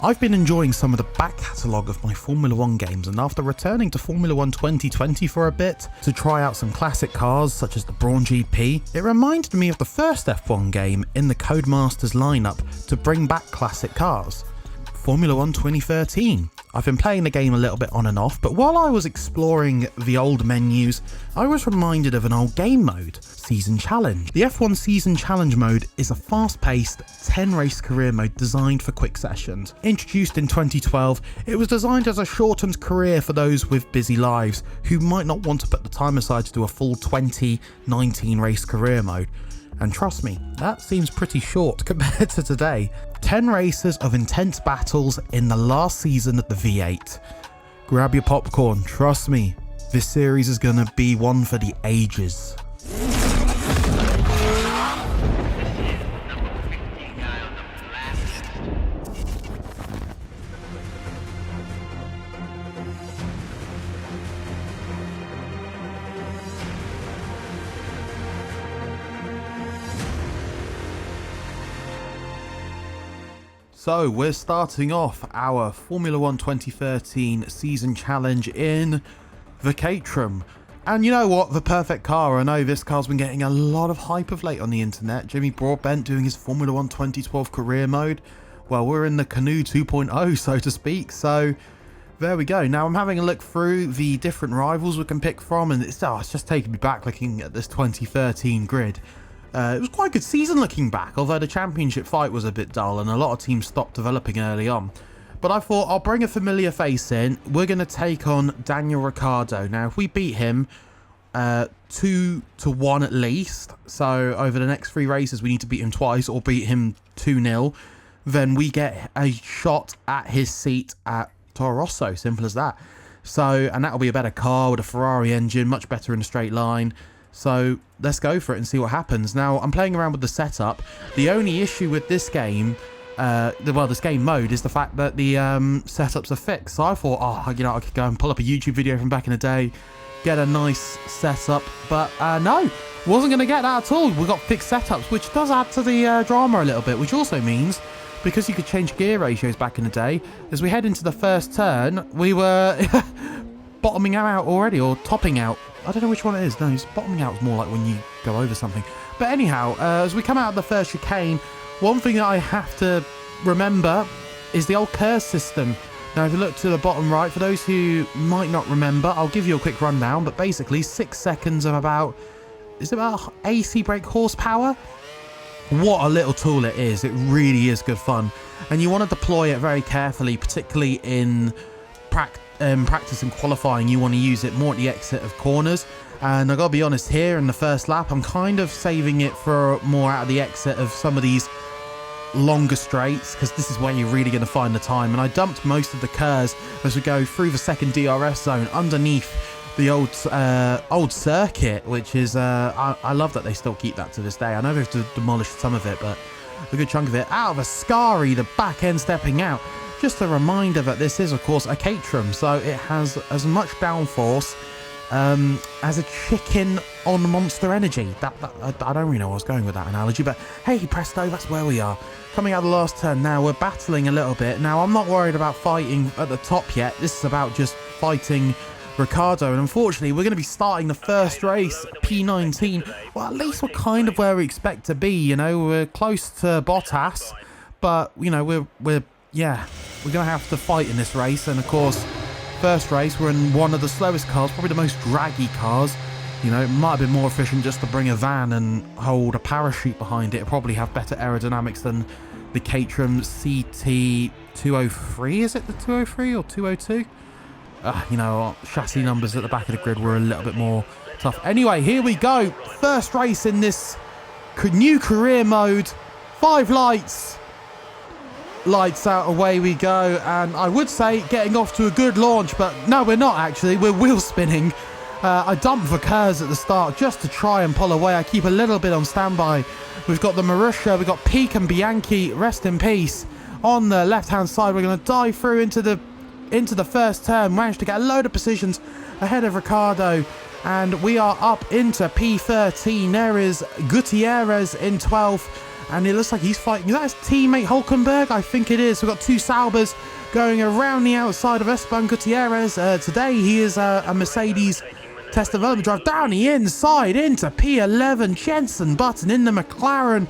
I've been enjoying some of the back catalogue of my Formula 1 games, and after returning to Formula 1 2020 for a bit to try out some classic cars such as the Brawn GP, it reminded me of the first F1 game in the Codemasters lineup to bring back classic cars, Formula 1 2013. I've been playing the game a little bit on and off, but while I was exploring the old menus, I was reminded of an old game mode, Season Challenge. The F1 Season Challenge mode is a fast-paced 10-race career mode designed for quick sessions. Introduced in 2012, it was designed as a shortened career for those with busy lives who might not want to put the time aside to do a full 2019 race career mode. And trust me, that seems pretty short compared to today. 10 races of intense battles in the last season of the V8. Grab your popcorn, trust me, this series is gonna be one for the ages. So we're starting off our Formula 1 2013 season challenge in the Caterham. And you know what, the perfect car. I know this car's been getting a lot of hype of late on the internet. Jimmy Broadbent doing his Formula 1 2012 career mode. Well, we're in the Canoe 2.0, so to speak. So there we go. Now I'm having a look through the different rivals we can pick from, and it's just taking me back looking at this 2013 grid. It was quite a good season looking back, although the championship fight was a bit dull and a lot of teams stopped developing early on. But I thought I'll bring a familiar face in. We're going to take on Daniel Ricciardo. Now, if we beat him 2-1 at least, so over the next 3 races we need to beat him twice or beat him 2-0, then we get a shot at his seat at Toro Rosso. Simple as that. So, and that'll be a better car with a Ferrari engine, much better in a straight line. So let's go for it and see what happens. Now, I'm playing around with the setup. The only issue with this game, this game mode, is the fact that the setups are fixed. So I thought, I could go and pull up a YouTube video from back in the day, get a nice setup. But no, wasn't going to get that at all. We got fixed setups, which does add to the drama a little bit, which also means, because you could change gear ratios back in the day, as we head into the first turn, we were bottoming out already, or topping out. I don't know which one it is. No, it's bottoming out is more like when you go over something. But anyhow, as we come out of the first chicane, one thing that I have to remember is the old curse system. Now, if you look to the bottom right, for those who might not remember, I'll give you a quick rundown, but basically 6 seconds of about 80 brake horsepower? What a little tool it is. It really is good fun. And you want to deploy it very carefully, particularly in practice and qualifying. You want to use it more at the exit of corners, and I gotta be honest, here in the first lap I'm kind of saving it for more out of the exit of some of these longer straights, because this is where you're really going to find the time. And I dumped most of the curves as we go through the second DRS zone underneath the old circuit, which is I love that they still keep that to this day. I know they've demolished some of it, but a good chunk of it. Out of Ascari, the back end stepping out. Just a reminder that this is, of course, a Caterham, so it has as much downforce as a chicken on Monster Energy. I don't really know where I was going with that analogy, but hey, presto, that's where we are. Coming out of the last turn now, we're battling a little bit. Now, I'm not worried about fighting at the top yet. This is about just fighting Ricciardo, and unfortunately, we're going to be starting the first race, P19. Well, at least we're kind of where we expect to be, you know. We're close to Bottas, but, you know, we're going to have to fight in this race. And of course, first race, we're in one of the slowest cars, probably the most draggy cars. You know, it might have been more efficient just to bring a van and hold a parachute behind it. It'll probably have better aerodynamics than the Caterham CT203. Is it the 203 or 202? You know, chassis numbers at the back of the grid were a little bit more tough. Anyway, here we go. First race in this new career mode. 5 lights. Lights out, away we go. And I would say getting off to a good launch, but no, we're not actually. We're wheel spinning. I dump the curves at the start just to try and pull away. I keep a little bit on standby. We've got the Marussia, we've got Peak and Bianchi, rest in peace. On the left-hand side, we're going to dive through into the first turn. Managed to get a load of positions ahead of Ricciardo. And we are up into P13. There is Gutierrez in 12th. and it looks like he's fighting. Is that his teammate Hulkenberg? I think it is. We've got two Saubers going around the outside of Esteban Gutierrez. Today he is a Mercedes test development drive down the inside into P11. Jenson Button in the McLaren.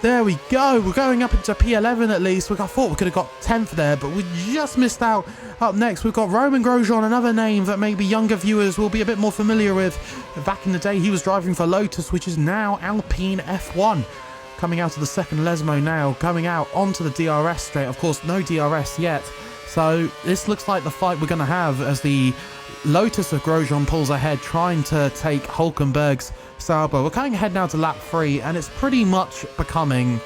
There we go. We're going up into P11 at least. I thought we could have got 10th there, but we just missed out. Up next, we've got Roman Grosjean, another name that maybe younger viewers will be a bit more familiar with. Back in the day, he was driving for Lotus, which is now Alpine F1. Coming out of the second Lesmo now, coming out onto the DRS straight. Of course, no DRS yet. So this looks like the fight we're going to have as the Lotus of Grosjean pulls ahead, trying to take Hulkenberg's Sauber. We're coming ahead now to lap 3, and it's pretty much becoming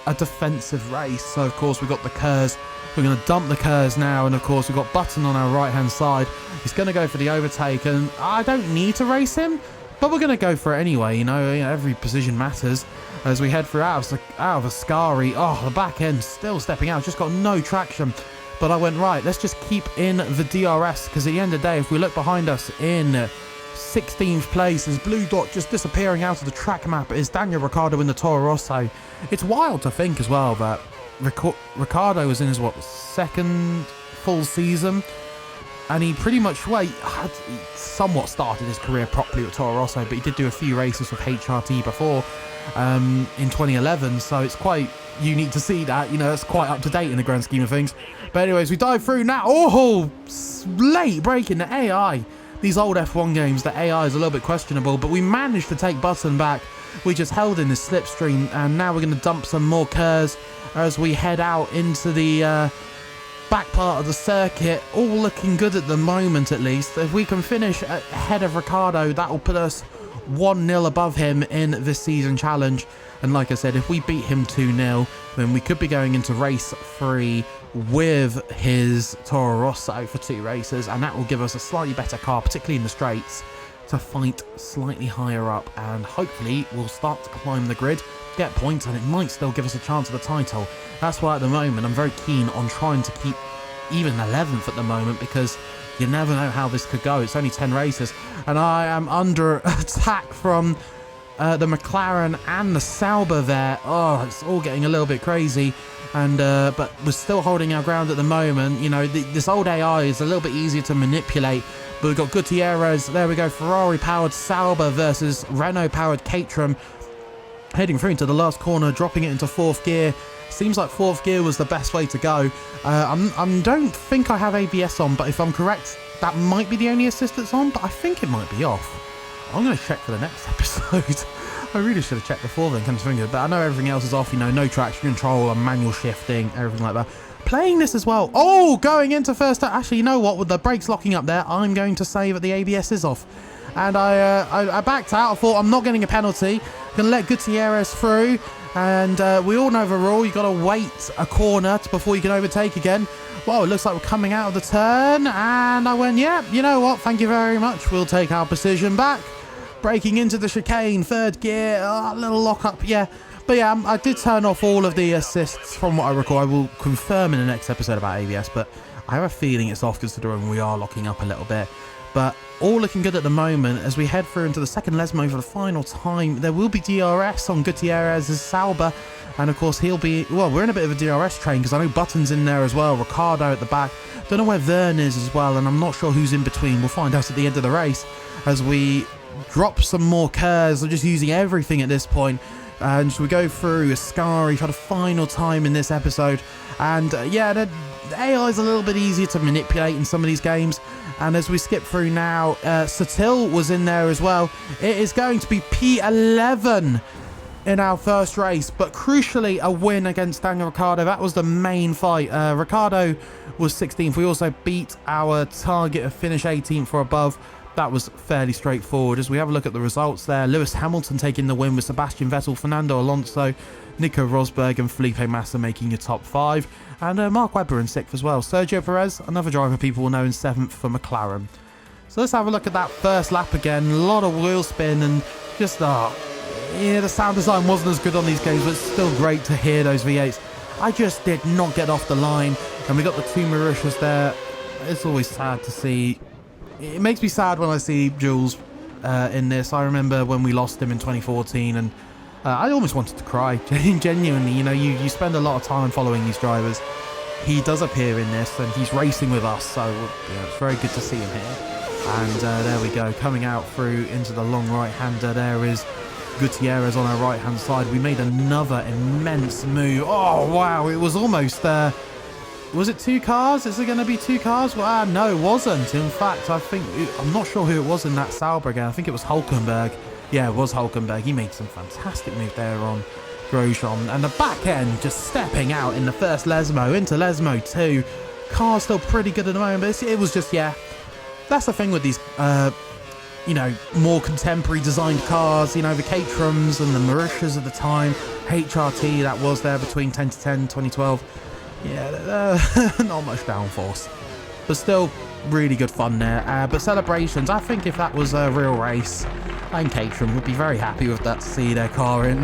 a defensive race. So, of course, we've got the Kers. We're going to dump the Kers now, and, of course, we've got Button on our right-hand side. He's going to go for the overtake, and I don't need to race him, but we're going to go for it anyway. You know, every position matters as we head through out of Ascari. Oh, the back end still stepping out. Just got no traction. But I went, right, let's just keep in the DRS, because at the end of the day, if we look behind us in 16th place, as blue dot just disappearing out of the track map, is Daniel Ricciardo in the Toro Rosso. It's wild to think as well that Ricciardo was in his, second full season, and he pretty much, he somewhat started his career properly with Toro Rosso, but he did do a few races with HRT before in 2011, so it's quite unique to see that. It's quite up to date in the grand scheme of things. But anyways, we dive through now. Oh, late breaking the AI. These old F1 games, the AI is a little bit questionable, but we managed to take Button back. We just held in this slipstream, and now we're going to dump some more Kers as we head out into the back part of the circuit. All looking good at the moment, at least. If we can finish ahead of Ricciardo, that will put us 1-0 above him in this season challenge. And like I said, if we beat him 2-0, then we could be going into race 3 with his Toro Rosso for 2 races, and that will give us a slightly better car, particularly in the straights, to fight slightly higher up, and hopefully we'll start to climb the grid, get points, and it might still give us a chance at the title. That's why at the moment I'm very keen on trying to keep even 11th at the moment, because you never know how this could go. It's only 10 races, and I am under attack from the McLaren and the Sauber there. Oh, it's all getting a little bit crazy, and but we're still holding our ground at the moment. This old AI is a little bit easier to manipulate, but we've got Gutierrez. There we go, Ferrari-powered Sauber versus Renault-powered Caterham, heading through into the last corner, dropping it into 4th gear. Seems like 4th gear was the best way to go. I don't think I have ABS on, but if I'm correct, that might be the only assist that's on, but I think it might be off. I'm going to check for the next episode. I really should have checked before then, come to think of it, but I know everything else is off, no traction control and manual shifting, everything like that. Playing this as well. Oh, going into first. Actually, you know what? With the brakes locking up there, I'm going to say that the ABS is off. And I backed out. I thought I'm not getting a penalty. I'm going to let Gutierrez through. And we all know the rule. You've got to wait a corner before you can overtake again. Well, it looks like we're coming out of the turn. And I went, yeah, you know what? Thank you very much. We'll take our position back. Braking into the chicane, 3rd gear. Oh, a little lock up, yeah. But yeah, I did turn off all of the assists from what I recall. I will confirm in the next episode about ABS, but I have a feeling it's off considering we are locking up a little bit. But all looking good at the moment as we head through into the second Lesmo for the final time. There will be DRS on Gutierrez's Sauber, and of course he'll be, well, we're in a bit of a DRS train because I know Button's in there as well, Ricciardo at the back. Don't know where Verne is as well, and I'm not sure who's in between. We'll find out at the end of the race as we drop some more Kers. I'm just using everything at this point. And so we go through Ascari for the final time in this episode. And yeah, the AI is a little bit easier to manipulate in some of these games. And as we skip through now, Satil was in there as well. It is going to be P11 in our first race, but crucially a win against Daniel Ricciardo. That was the main fight. Ricciardo was 16th. We also beat our target of finish 18th or above. That was fairly straightforward. As we have a look at the results there, Lewis Hamilton taking the win with Sebastian Vettel, Fernando Alonso, Nico Rosberg and Felipe Massa making your top 5. And Mark Webber in 6th as well. Sergio Perez, another driver people will know, in 7th for McLaren. So let's have a look at that first lap again. A lot of wheel spin and just, yeah, the sound design wasn't as good on these games, but it's still great to hear those V8s. I just did not get off the line. And we got the 2 Mauritius there. It's always sad to see. It makes me sad when I see Jules in this. I remember when we lost him in 2014, and I almost wanted to cry, genuinely. You know, you spend a lot of time following these drivers. He does appear in this, and he's racing with us, so yeah, it's very good to see him here. And there we go, coming out through into the long right-hander. There is Gutierrez on our right-hand side. We made another immense move. Oh, wow, it was almost... was it 2 cars? Is it going to be 2 cars? Well, no, it wasn't. In fact, I'm not sure who it was in that Sauber again. I think it was Hulkenberg. Yeah, it was Hulkenberg. He made some fantastic move there on Grosjean. And the back end just stepping out in the first Lesmo into Lesmo 2. Car's still pretty good at the moment, but it was just, yeah. That's the thing with these, you know, more contemporary designed cars. You know, the Caterhams and the Mauritius at the time. HRT, that was there between 2010 and 2012. Yeah, not much downforce. But still, really good fun there. But celebrations, I think if that was a real race, I think Caterham would be very happy with that to see their car in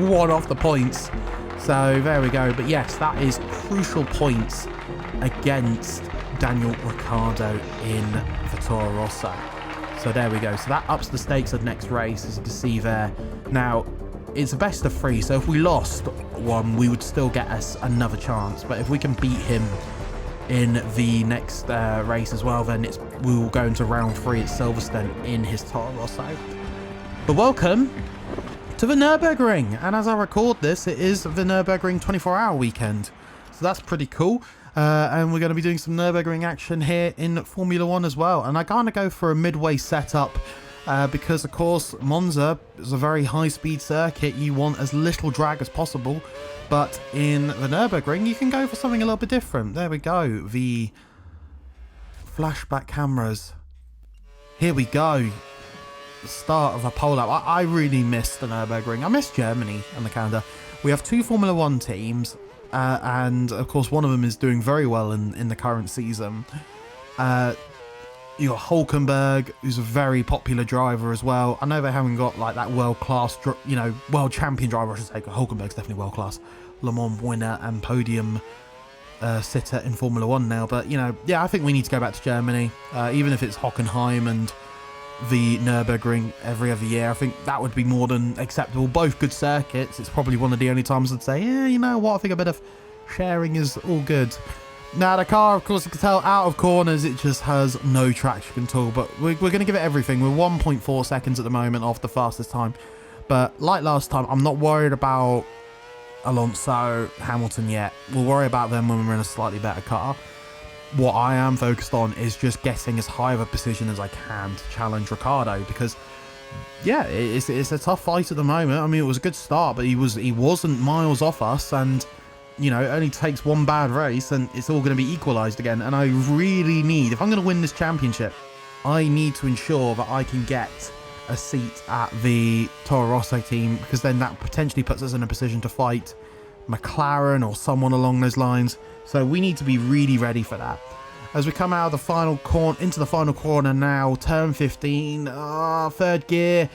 one off the points. So there we go. But yes, that is crucial points against Daniel Ricciardo in the Toro Rosso. So there we go. So that ups the stakes of the next race, as you can see there. Now, it's a best of 3, so if we lost one, we would still get us another chance. But if we can beat him in the next race as well, then we will go into round 3 at Silverstone in his Toro Rosso. But welcome to the Nürburgring, and as I record this, it is the Nürburgring 24-hour weekend, so that's pretty cool. And we're going to be doing some Nürburgring action here in Formula 1 as well. And I kind of go for a midway setup because, of course, Monza is a very high-speed circuit. You want as little drag as possible. But in the Nürburgring, you can go for something a little bit different. There we go. The flashback cameras. Here we go. The start of a pole lap. I really miss the Nürburgring. I miss Germany and the calendar. We have 2 Formula 1 teams. And of course one of them is doing very well in the current season. You got Hulkenberg, who's a very popular driver as well. I know they haven't got like that world-class, you know, world champion driver, I should say. Hulkenberg's definitely world-class. Le Mans winner and podium sitter in Formula 1 now. But, you know, yeah, I think we need to go back to Germany. Even if it's Hockenheim and the Nürburgring every other year, I think that would be more than acceptable. Both good circuits. It's probably one of the only times I'd say, yeah, you know what, I think a bit of sharing is all good. Now the car, of course, you can tell out of corners it just has no traction at all, but we're going to give it everything. We're 1.4 seconds at the moment off the fastest time, but like last time, I'm not worried about Alonso, Hamilton yet. We'll worry about them when we're in a slightly better car. What I am focused on is just getting as high of a position as I can to challenge Ricciardo, because yeah, it's a tough fight at the moment. I mean, it was a good start, but he wasn't miles off us, and you know, it only takes one bad race and it's all going to be equalized again. And I really need, if I'm going to win this championship, I need to ensure that I can get a seat at the Toro Rosso team, because then that potentially puts us in a position to fight McLaren or someone along those lines. So we need to be really ready for that. As we come out of the final corner, into the final corner now, turn 15, third gear,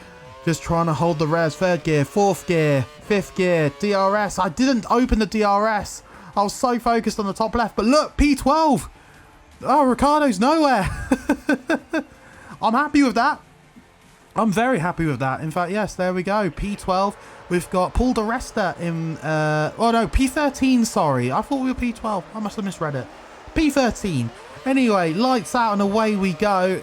just trying to hold the res, third gear, fourth gear, fifth gear, DRS. I didn't open the DRS. I was so focused on the top left, but look, P12. Oh, Ricciardo's nowhere. I'm happy with that. I'm very happy with that. In fact, yes, there we go. P12. We've got Paul Di Resta in... oh, no, P13, sorry. I thought we were P12. I must have misread it. P13. Anyway, lights out and away we go.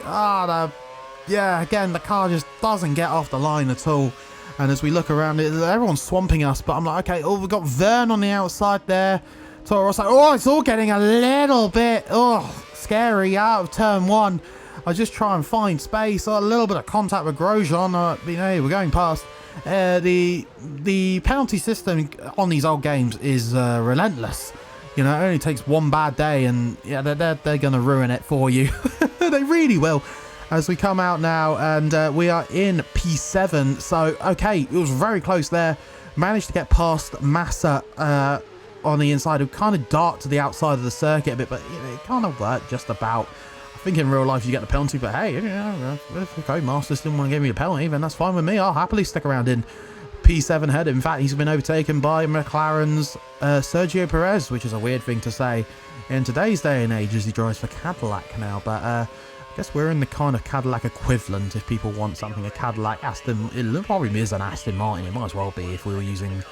Yeah, again, the car just doesn't get off the line at all. And as we look around, everyone's swamping us. But I'm like, okay, we've got Vern on the outside there. Toro Rosso. Oh, it's all getting a little bit, scary out of turn 1. I just try and find space. A little bit of contact with Grosjean. You know, we're going past. The penalty system on these old games is relentless. You know, it only takes one bad day, and yeah, they're going to ruin it for you. They really will. As we come out now, and we are in P7. So, okay, it was very close there. Managed to get past Massa on the inside, who kind of dart to the outside of the circuit a bit, but you know, it kind of worked just about. I think in real life you get the penalty, but hey, you know, if the Codemasters didn't want to give me a penalty, then that's fine with me. I'll happily stick around in P7 head. In fact, he's been overtaken by McLaren's Sergio Perez, which is a weird thing to say in today's day and age as he drives for Cadillac now. But I guess we're in the kind of Cadillac equivalent if people want something. A Cadillac Aston, it probably is an Aston Martin. It might as well be if we were using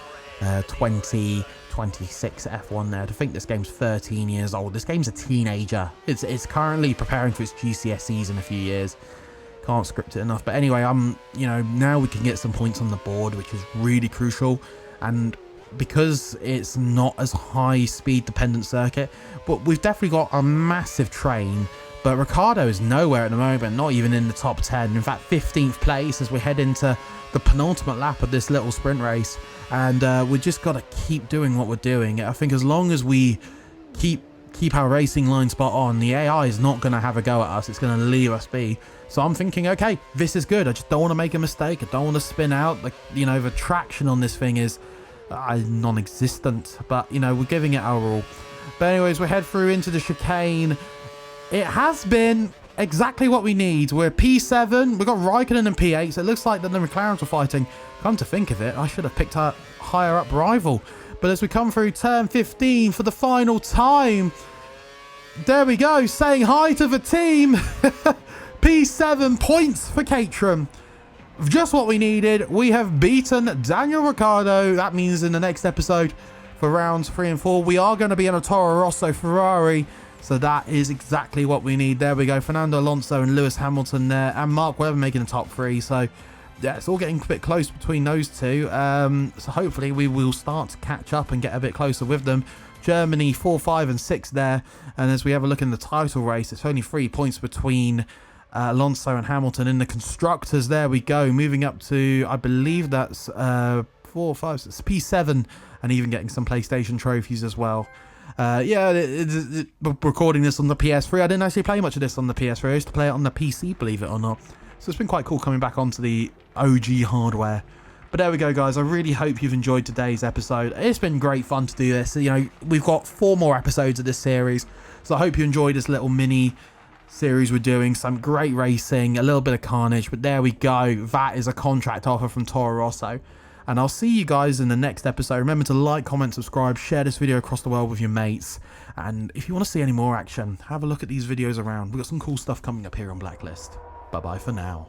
2026 F1 there. To think this game's 13 years old. This game's a teenager. It's currently preparing for its GCSEs in a few years. Can't script it enough. But anyway, now we can get some points on the board, which is really crucial. And because it's not as high speed dependent circuit, but we've definitely got a massive train. But Ricciardo is nowhere at the moment, not even in the top 10. In fact, 15th place as we head into the penultimate lap of this little sprint race. And we just got to keep doing what we're doing. I think as long as we keep our racing line spot on, the AI is not going to have a go at us. It's going to leave us be. So I'm thinking, okay, this is good. I just don't want to make a mistake. I don't want to spin out. Like, the traction on this thing is non-existent. But, we're giving it our all. But anyways, we head through into the chicane. It has been exactly what we need. We're P7. We've got Raikkonen and P8. So it looks like that the McLarens were fighting. Come to think of it, I should have picked a higher up rival. But as we come through turn 15 for the final time, there we go, saying hi to the team. P7 points for Caterham. Just what we needed. We have beaten Daniel Ricciardo. That means in the next episode for rounds 3 and 4, we are going to be in a Toro Rosso Ferrari. So that is exactly what we need. There we go. Fernando Alonso and Lewis Hamilton there. And Mark Webber making the top 3. So yeah, it's all getting a bit close between those two. So hopefully we will start to catch up and get a bit closer with them. Germany 4, 5 and 6 there. And as we have a look in the title race, it's only 3 points between Alonso and Hamilton. In the constructors, there we go. Moving up to, I believe that's 4, 5, 6, P7. And even getting some PlayStation trophies as well. Recording this on the PS3. I didn't actually play much of this on the PS3. I used to play it on the PC, believe it or not. So it's been quite cool coming back onto the OG hardware. But there we go, guys. I really hope you've enjoyed today's episode. It's been great fun to do this. We've got 4 more episodes of this series. So I hope you enjoyed this little mini series we're doing. Some great racing, a little bit of carnage. But there we go. That is a contract offer from Toro Rosso. And I'll see you guys in the next episode. Remember to like, comment, subscribe, share this video across the world with your mates. And if you want to see any more action, have a look at these videos around. We've got some cool stuff coming up here on Blacklist. Bye-bye for now.